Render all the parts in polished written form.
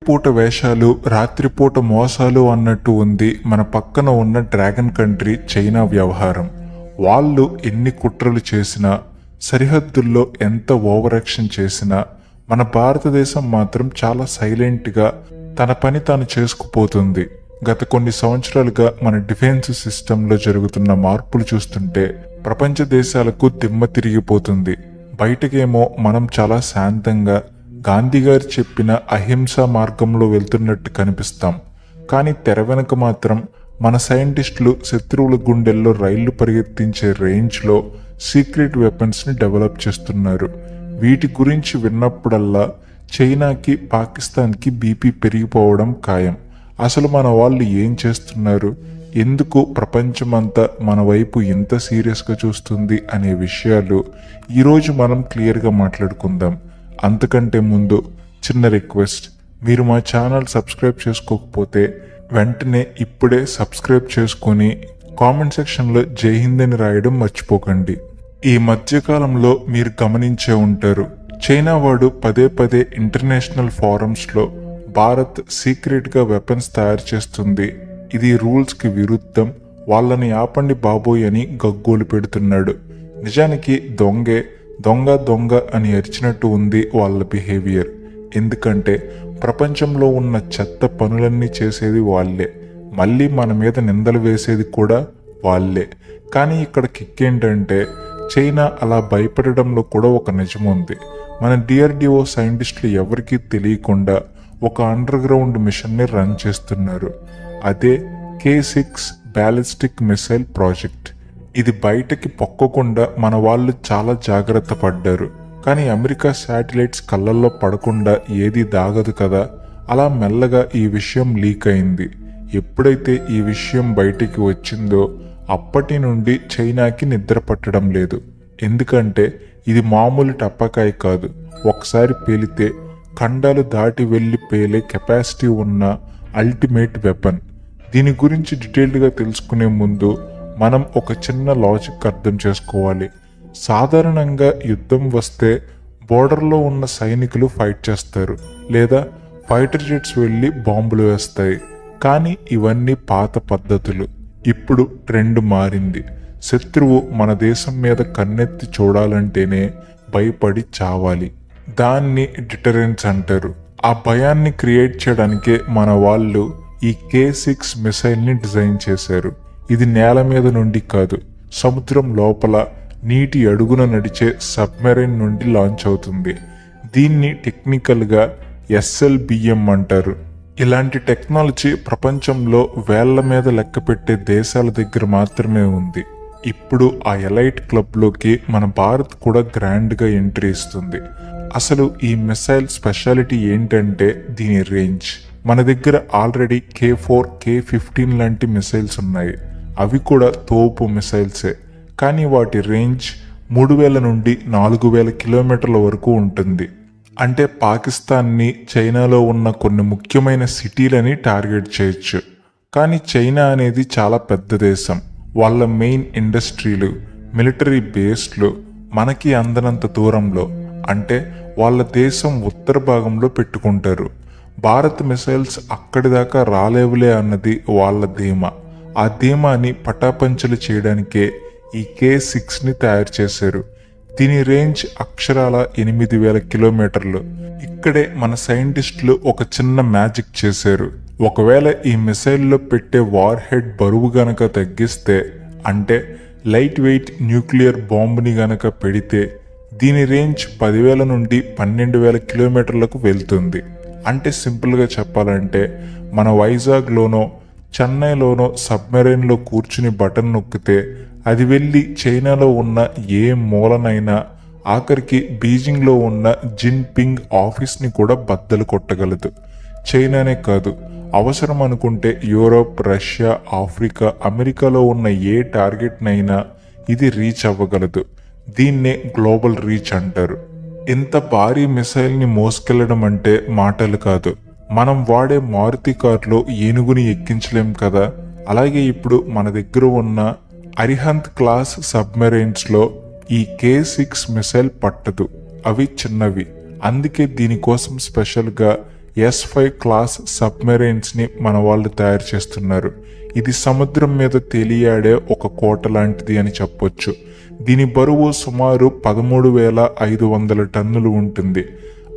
పూట వేషాలు రాత్రిపూట మోసాలు అన్నట్టు ఉంది మన పక్కన ఉన్న డ్రాగన్ కంట్రీ చైనా వ్యవహారం. వాళ్ళు ఎన్ని కుట్రలు చేసినా, సరిహద్దుల్లో ఎంత ఓవర్ యాక్షన్ చేసినా మన భారతదేశం మాత్రం చాలా సైలెంట్గా తన పని తాను చేసుకుపోతుంది. గత కొన్ని సంవత్సరాలుగా మన డిఫెన్స్ సిస్టంలో జరుగుతున్న మార్పులు చూస్తుంటే ప్రపంచ దేశాలకు దిమ్మ తిరిగిపోతుంది. బయటకేమో మనం చాలా శాంతంగా గాంధీ గారు చెప్పిన అహింసా మార్గంలో వెళ్తున్నట్టు కనిపిస్తాం. కానీ తెర వెనుక మాత్రం మన సైంటిస్టులు శత్రువుల గుండెల్లో రైళ్లు పరిగెత్తించే రేంజ్లో సీక్రెట్ వెపన్స్ని డెవలప్ చేస్తున్నారు. వీటి గురించి విన్నప్పుడల్లా చైనాకి పాకిస్తాన్కి బీపీ పెరిగిపోవడం ఖాయం. అసలు మన వాళ్ళు ఏం చేస్తున్నారు, ఎందుకు ప్రపంచమంతా మన వైపు ఇంత సీరియస్గా చూస్తుంది అనే విషయాలు ఈరోజు మనం క్లియర్గా మాట్లాడుకుందాం. అంతకంటే ముందు చిన్న రిక్వెస్ట్, మీరు మా ఛానల్ సబ్స్క్రైబ్ చేసుకోకపోతే వెంటనే ఇప్పుడే సబ్స్క్రైబ్ చేసుకొని కామెంట్ సెక్షన్లో జై హింద్ అని రాయడం మర్చిపోకండి. ఈ మధ్యకాలంలో మీరు గమనించే ఉంటారు, చైనా వాడు పదే పదే ఇంటర్నేషనల్ ఫోరమ్స్లో భారత్ సీక్రెట్గా వెపన్స్ తయారు చేస్తుంది, ఇది రూల్స్కి విరుద్ధం, వాళ్ళని ఆపండి బాబోయ్ అని గగ్గోలు పెడుతున్నాడు. నిజానికి దొంగ దొంగ అని అరిచినట్టు ఉంది వాళ్ళ బిహేవియర్. ఎందుకంటే ప్రపంచంలో ఉన్న చెత్త పనులన్నీ చేసేది వాళ్ళే, మళ్ళీ మన మీద నిందలు వేసేది కూడా వాళ్ళే. కానీ ఇక్కడ కిక్ ఏంటంటే చైనా అలా భయపడడంలో కూడా ఒక నిజం ఉంది. మన డిఆర్డిఓ సైంటిస్టులు ఎవరికీ తెలియకుండా ఒక అండర్ గ్రౌండ్ మిషన్ని రన్ చేస్తున్నారు. అదే K6 బ్యాలిస్టిక్ మిసైల్ ప్రాజెక్ట్. ఇది బయటకి పొక్కకుండా మన వాళ్ళు చాలా జాగ్రత్త పడ్డారు. కానీ అమెరికా శాటిలైట్స్ కళ్ళల్లో పడకుండా ఏది దాగదు కదా. అలా మెల్లగా ఈ విషయం లీక్ అయింది. ఎప్పుడైతే ఈ విషయం బయటికి వచ్చిందో అప్పటి నుండి చైనాకి నిద్ర పట్టడం లేదు. ఎందుకంటే ఇది మామూలు టప్పకాయ కాదు, ఒకసారి పేలితే ఖండాలు దాటి వెళ్ళి పేలే కెపాసిటీ ఉన్న అల్టిమేట్ వెపన్. దీని గురించి డీటెయిల్డ్గా తెలుసుకునే ముందు మనం ఒక చిన్న లాజిక్ అర్థం చేసుకోవాలి. సాధారణంగా యుద్ధం వస్తే బోర్డర్లో ఉన్న సైనికులు ఫైట్ చేస్తారు, లేదా ఫైటర్ జెట్స్ వెళ్ళి బాంబులు వేస్తాయి. కానీ ఇవన్నీ పాత పద్ధతులు. ఇప్పుడు ట్రెండ్ మారింది. శత్రువు మన దేశం మీద కన్నెత్తి చూడాలంటేనే భయపడి చావాలి. దాన్ని డిటరెన్స్ అంటారు. ఆ భయాన్ని క్రియేట్ చేయడానికే మన వాళ్ళు ఈ K6 మిసైల్ని డిజైన్ చేశారు. ఇది నేల మీద నుండి కాదు, సముద్రం లోపల నీటి అడుగున నడిచే సబ్మెరైన్ నుండి లాంచ్ అవుతుంది. దీన్ని టెక్నికల్గా SLBM అంటారు. ఇలాంటి టెక్నాలజీ ప్రపంచంలో వేళ్ల మీద లెక్క పెట్టే దేశాల దగ్గర మాత్రమే ఉంది. ఇప్పుడు ఆ ఎలైట్ క్లబ్లోకి మన భారత్ కూడా గ్రాండ్గా ఎంట్రీ ఇస్తుంది. అసలు ఈ మిసైల్ స్పెషాలిటీ ఏంటంటే దీని రేంజ్. మన దగ్గర ఆల్రెడీ K4, K15 లాంటి మిసైల్స్ ఉన్నాయి. అవి కూడా తోపు మిసైల్సే. కానీ వాటి రేంజ్ 3000 నుండి 4000 కిలోమీటర్ల వరకు ఉంటుంది. అంటే పాకిస్తాన్ని, చైనాలో ఉన్న కొన్ని ముఖ్యమైన సిటీలని టార్గెట్ చేయొచ్చు. కానీ చైనా అనేది చాలా పెద్ద దేశం. వాళ్ళ మెయిన్ ఇండస్ట్రీలు, మిలిటరీ బేస్లు మనకి అందనంత దూరంలో, అంటే వాళ్ళ దేశం ఉత్తర భాగంలో పెట్టుకుంటారు. భారత్ మిసైల్స్ అక్కడి దాకా రాలేవులే అన్నది వాళ్ళ ధీమా. ఆ ధీమాని పటాపంచలు చేయడానికే ఈ K6ని తయారు చేశారు. దీని రేంజ్ అక్షరాల 8000 కిలోమీటర్లు. ఇక్కడే మన సైంటిస్టులు ఒక చిన్న మ్యాజిక్ చేశారు. ఒకవేళ ఈ మిసైల్లో పెట్టే వార్ హెడ్ బరువు గనక తగ్గిస్తే, అంటే లైట్ వెయిట్ న్యూక్లియర్ బాంబుని గనక పెడితే దీని రేంజ్ 10,000 నుండి 12,000 కిలోమీటర్లకు వెళ్తుంది. అంటే సింపుల్గా చెప్పాలంటే మన వైజాగ్లోనో చెన్నైలోనో సబ్మెరైన్లో కూర్చుని బటన్ నొక్కితే అది వెళ్ళి చైనాలో ఉన్న ఏ మూలనైనా, ఆఖరికి బీజింగ్లో ఉన్న జిన్పింగ్ ఆఫీస్ని కూడా బద్దలు కొట్టగలదు. చైనానే కాదు, అవసరం అనుకుంటే యూరోప్, రష్యా, ఆఫ్రికా, అమెరికాలో ఉన్న ఏ టార్గెట్నైనా ఇది రీచ్ అవ్వగలదు. దీన్నే గ్లోబల్ రీచ్ అంటారు. ఇంత భారీ మిసైల్ని మోసుకెళ్లడం అంటే మాటలు కాదు. మనం వాడే మారుతి కార్లో ఏనుగుని ఎక్కించలేం కదా. అలాగే ఇప్పుడు మన దగ్గర ఉన్న అరిహంత్ క్లాస్ సబ్మెరైన్స్లో ఈ K6 మిసైల్ పట్టదు. అవి చిన్నవి. అందుకే దీనికోసం స్పెషల్గా S5 క్లాస్ సబ్మెరైన్స్ని మన వాళ్ళు తయారు చేస్తున్నారు. ఇది సముద్రం మీద తేలియాడే ఒక కోట లాంటిది అని చెప్పొచ్చు. దీని బరువు సుమారు 13,500 టన్నులు ఉంటుంది.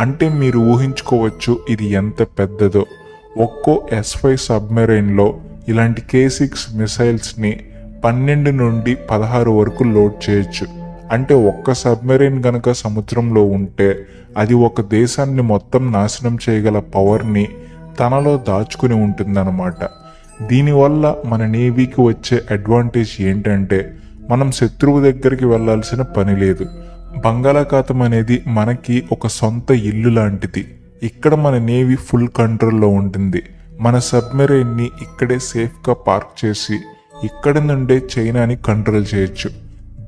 అంటే మీరు ఊహించుకోవచ్చు ఇది ఎంత పెద్దదో. ఒక్కో S5 సబ్మెరైన్లో ఇలాంటి K6 మిసైల్స్ని 12 నుండి 16 వరకు లోడ్ చేయొచ్చు. అంటే ఒక్క సబ్మెరైన్ గనక సముద్రంలో ఉంటే అది ఒక దేశాన్ని మొత్తం నాశనం చేయగల పవర్ని తనలో దాచుకుని ఉంటుందన్నమాట. దీనివల్ల మన నేవీకి వచ్చే అడ్వాంటేజ్ ఏంటంటే మనం శత్రువు దగ్గరికి వెళ్లాల్సిన పని లేదు. బంగాళాఖాతం అనేది మనకి ఒక సొంత ఇల్లు లాంటిది. ఇక్కడ మన నేవీ ఫుల్ కంట్రోల్లో ఉంటుంది. మన సబ్మెరైన్ని ఇక్కడే సేఫ్గా పార్క్ చేసి ఇక్కడి నుండే చైనాని కంట్రోల్ చేయొచ్చు.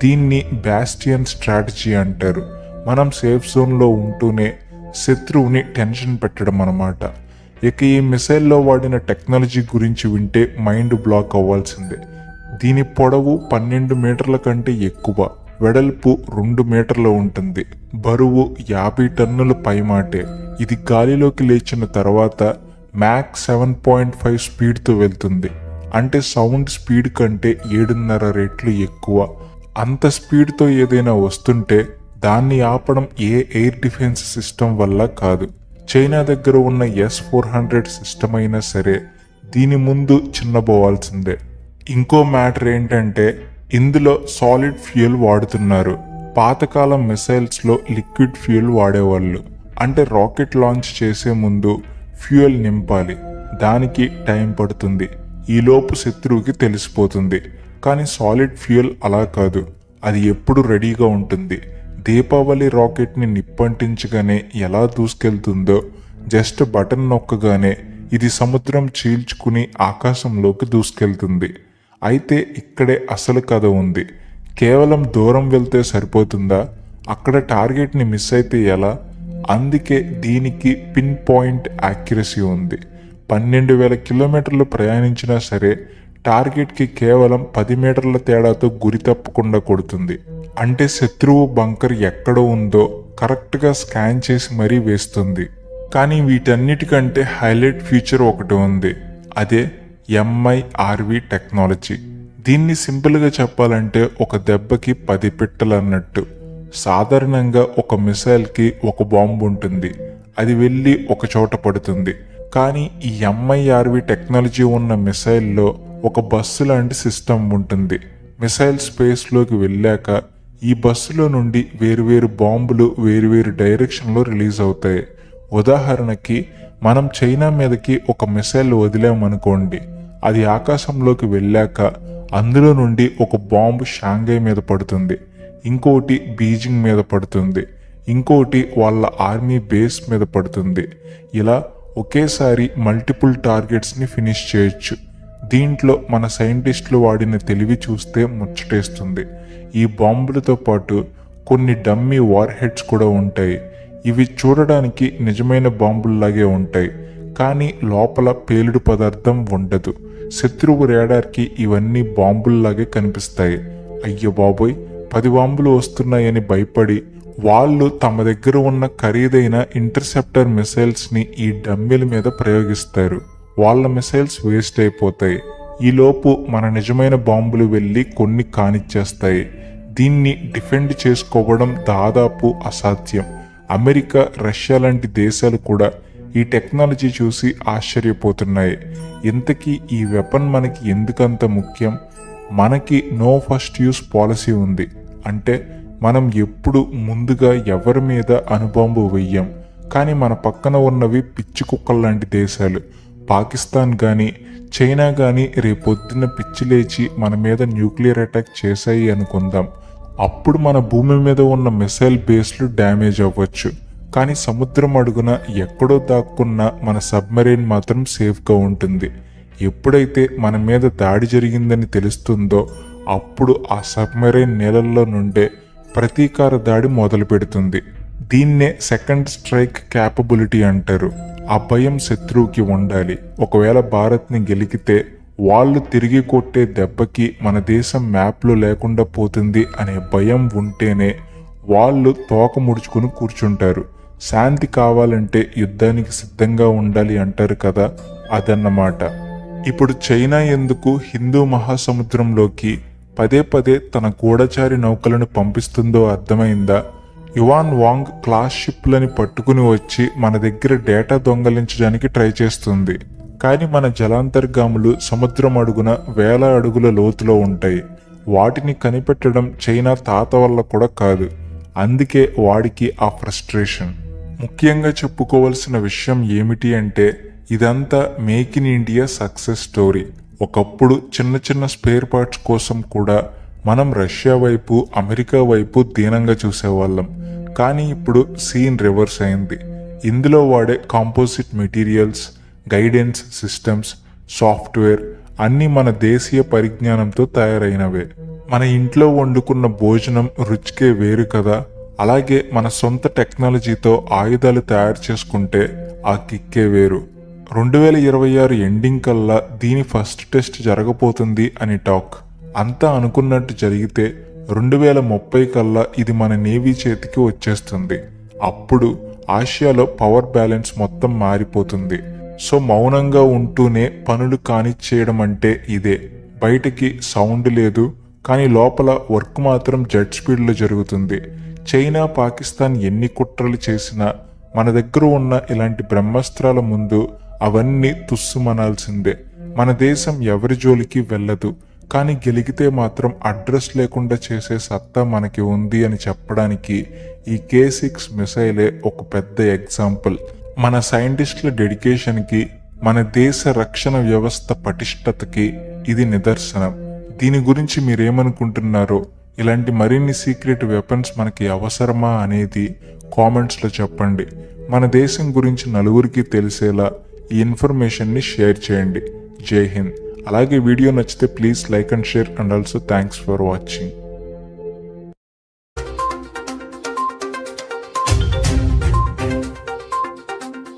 దీన్ని బాస్టియన్ స్ట్రాటజీ అంటారు. మనం సేఫ్ జోన్లో ఉంటూనే శత్రువుని టెన్షన్ పెట్టడం అన్నమాట. ఇక ఈ మిసైల్లో వాడిన టెక్నాలజీ గురించి వింటే మైండ్ బ్లాక్ అవ్వాల్సిందే. దీని పొడవు 12 మీటర్ల కంటే ఎక్కువ, వెడల్పు 2 మీటర్లు ఉంటుంది, బరువు 50 టన్నుల పైమాటే. ఇది గాలిలోకి లేచిన తర్వాత మ్యాక్ 7.5 స్పీడ్తో వెళ్తుంది. అంటే సౌండ్ స్పీడ్ కంటే 7.5 రెట్లు ఎక్కువ. అంత స్పీడ్తో ఏదైనా వస్తుంటే దాన్ని ఆపడం ఏ ఎయిర్ డిఫెన్స్ సిస్టమ్ వల్ల కాదు. చైనా దగ్గర ఉన్న S-400 సిస్టమ్ అయినా సరే దీని ముందు చిన్నబోవాల్సిందే. ఇంకో మ్యాటర్ ఏంటంటే ఇందులో సాలిడ్ ఫ్యూయల్ వాడుతున్నారు. పాతకాలం మిసైల్స్లో లిక్విడ్ ఫ్యూయల్ వాడేవాళ్ళు. అంటే రాకెట్ లాంచ్ చేసే ముందు ఫ్యూయల్ నింపాలి. దానికి టైం పడుతుంది. ఈలోపు శత్రువుకి తెలిసిపోతుంది. కానీ సాలిడ్ ఫ్యూయల్ అలా కాదు, అది ఎప్పుడు రెడీగా ఉంటుంది. దీపావళి రాకెట్ని నిప్పంటించగానే ఎలా దూసుకెళ్తుందో జస్ట్ బటన్ నొక్కగానే ఇది సముద్రం చీల్చుకుని ఆకాశంలోకి దూసుకెళ్తుంది. అయితే ఇక్కడే అసలు కథ ఉంది. కేవలం దూరం వెళ్తే సరిపోతుందా? అక్కడ టార్గెట్ని మిస్ అయితే ఎలా? అందుకే దీనికి పిన్ పాయింట్ యాక్యురసీ ఉంది. 12,000 కిలోమీటర్లు ప్రయాణించినా సరే టార్గెట్కి కేవలం 10 మీటర్ల తేడాతో గురి తప్పకుండా కొడుతుంది. అంటే శత్రువు బంకర్ ఎక్కడ ఉందో కరెక్ట్గా స్కాన్ చేసి మరీ వేస్తుంది. కానీ వీటన్నిటికంటే హైలైట్ ఫీచర్ ఒకటి ఉంది. అదే MIRV టెక్నాలజీ. దీన్ని సింపుల్గా చెప్పాలంటే ఒక దెబ్బకి 10 పిట్టలు అన్నట్టు. సాధారణంగా ఒక మిసైల్కి ఒక బాంబు ఉంటుంది. అది వెళ్ళి ఒక చోట పడుతుంది. కానీ ఈ MIRV టెక్నాలజీ ఉన్న మిసైల్లో ఒక బస్సు లాంటి సిస్టమ్ ఉంటుంది. మిసైల్ స్పేస్లోకి వెళ్ళాక ఈ బస్సులో నుండి వేరువేరు బాంబులు వేరువేరు డైరెక్షన్లో రిలీజ్ అవుతాయి. ఉదాహరణకి మనం చైనా మీదకి ఒక మిసైల్ వదిలామనుకోండి. అది ఆకాశంలోకి వెళ్ళాక అందులో నుండి ఒక బాంబు షాంఘై మీద పడుతుంది, ఇంకోటి బీజింగ్ మీద పడుతుంది, ఇంకోటి వాళ్ళ ఆర్మీ బేస్ మీద పడుతుంది. ఇలా ఒకేసారి మల్టిపుల్ టార్గెట్స్ని ఫినిష్ చేయొచ్చు. దీంట్లో మన సైంటిస్టులు వాడిన తెలివి చూస్తే ముచ్చటేస్తుంది. ఈ బాంబులతో పాటు కొన్ని డమ్మీ వార్ హెడ్స్ కూడా ఉంటాయి. ఇవి చూడడానికి నిజమైన బాంబుల్లాగే ఉంటాయి, కానీ లోపల పేలుడు పదార్థం ఉండదు. శత్రువు రేడార్కి ఇవన్నీ బాంబుల్లాగే కనిపిస్తాయి. అయ్యో బాబోయ్, 10 బాంబులు వస్తున్నాయని భయపడి వాళ్ళు తమ దగ్గర ఉన్న ఖరీదైన ఇంటర్సెప్టర్ మిసైల్స్ని ఈ డమ్మీల మీద ప్రయోగిస్తారు. వాళ్ళ మిసైల్స్ వేస్ట్ అయిపోతాయి. ఈలోపు మన నిజమైన బాంబులు వెళ్ళి కొన్ని కానిచ్చేస్తాయి. దీన్ని డిఫెండ్ చేసుకోవడం దాదాపు అసాధ్యం. అమెరికా, రష్యా లాంటి దేశాలు కూడా ఈ టెక్నాలజీ చూసి ఆశ్చర్యపోతున్నాయి. ఇంతకీ ఈ వెపన్ మనకి ఎందుకంత ముఖ్యం? మనకి నో ఫస్ట్ యూస్ పాలసీ ఉంది. అంటే మనం ఎప్పుడు ముందుగా ఎవరి మీద అణుబాంబు వెయ్యం. కానీ మన పక్కన ఉన్నవి పిచ్చి కుక్కల లాంటి దేశాలు. పాకిస్తాన్ కానీ చైనా కానీ రేపొద్దున పిచ్చి లేచి మన మీద న్యూక్లియర్ అటాక్ చేశాయి అనుకుందాం. అప్పుడు మన భూమి మీద ఉన్న మిసైల్ బేస్లు డ్యామేజ్ అవ్వచ్చు. కానీ సముద్రం అడుగున ఎక్కడో దాక్కున్న మన సబ్మెరైన్ మాత్రం సేఫ్గా ఉంటుంది. ఎప్పుడైతే మన మీద దాడి జరిగిందని తెలుస్తుందో అప్పుడు ఆ సబ్మెరైన్ నీళ్ళల్లో నుండే ప్రతీకార దాడి మొదలు పెడుతుంది. దీన్నే సెకండ్ స్ట్రైక్ క్యాపబిలిటీ అంటారు. ఆ భయం శత్రువుకి ఉండాలి. ఒకవేళ భారత్ని గెలికితే వాళ్ళు తిరిగి కొట్టే దెబ్బకి మన దేశం మ్యాప్లో లేకుండా పోతుంది అనే భయం ఉంటేనే వాళ్ళు తోక ముడుచుకుని కూర్చుంటారు. శాంతి కావాలంటే యుద్ధానికి సిద్ధంగా ఉండాలి అంటారు కదా, అదన్నమాట. ఇప్పుడు చైనా ఎందుకు హిందూ మహాసముద్రంలోకి పదే పదే తన గూఢచారి నౌకలను పంపిస్తుందో అర్థమైందా? యువాన్ వాంగ్ క్లాస్ షిప్లని పట్టుకుని వచ్చి మన దగ్గర డేటా దొంగలించడానికి ట్రై చేస్తుంది. కానీ మన జలాంతర్గాములు సముద్రం అడుగున వేల అడుగుల లోతులో ఉంటాయి. వాటిని కనిపెట్టడం చైనా తాత వల్ల కూడా కాదు. అందుకే వాడికి ఆ ఫ్రస్ట్రేషన్. ముఖ్యంగా చెప్పుకోవాల్సిన విషయం ఏమిటి అంటే, ఇదంతా make in India success story. ఒకప్పుడు చిన్న చిన్న స్పేర్ పార్ట్స్ కోసం కూడా మనం రష్యా వైపు, అమెరికా వైపు దీనంగా చూసేవాళ్ళం. కానీ ఇప్పుడు సీన్ రివర్స్ అయింది. ఇందులో వాడే composite materials, guidance systems, software అన్నీ మన దేశీయ పరిజ్ఞానంతో తయారైనవే. మన ఇంట్లో వండుకున్న భోజనం రుచికే వేరు కదా, అలాగే మన సొంత టెక్నాలజీతో ఆయుధాలు తయారు చేసుకుంటే ఆ కిక్కే వేరు. 2026 ఎండింగ్ కల్లా దీని ఫస్ట్ టెస్ట్ జరగబోతుంది అని టాక్. అంతా అనుకున్నట్టు జరిగితే 2030 కల్లా ఇది మన నేవీ చేతికి వచ్చేస్తుంది. అప్పుడు ఆసియాలో పవర్ బ్యాలెన్స్ మొత్తం మారిపోతుంది. సో మౌనంగా ఉంటూనే పనులు కానిచ్చేయడం అంటే ఇదే. బయటికి సౌండ్ లేదు, కానీ లోపల వర్క్ మాత్రం జెట్ స్పీడ్లో జరుగుతుంది. చైనా, పాకిస్తాన్ ఎన్ని కుట్రలు చేసినా మన దగ్గర ఉన్న ఇలాంటి బ్రహ్మాస్త్రాల ముందు అవన్నీ తుస్సుమనాల్సిందే. మన దేశం ఎవరి జోలికి వెళ్ళదు, కానీ గెలిగితే మాత్రం అడ్రస్ లేకుండా చేసే సత్తా మనకి ఉంది అని చెప్పడానికి ఈ K6 మిసైలే ఒక పెద్ద ఎగ్జాంపుల్. మన సైంటిస్టుల డెడికేషన్కి, మన దేశ రక్షణ వ్యవస్థ పటిష్టతకి ఇది నిదర్శనం. దీని గురించి మీరేమనుకుంటున్నారో, ఇలాంటి మరిన్ని సీక్రెట్ వెపన్స్ మనకి అవసరమా అనేది కామెంట్స్లో చెప్పండి. మన దేశం గురించి నలుగురికి తెలిసేలా ఈ ఇన్ఫర్మేషన్ని షేర్ చేయండి. జై హింద్. అలాగే వీడియో నచ్చితే please like and share, and also thanks for watching.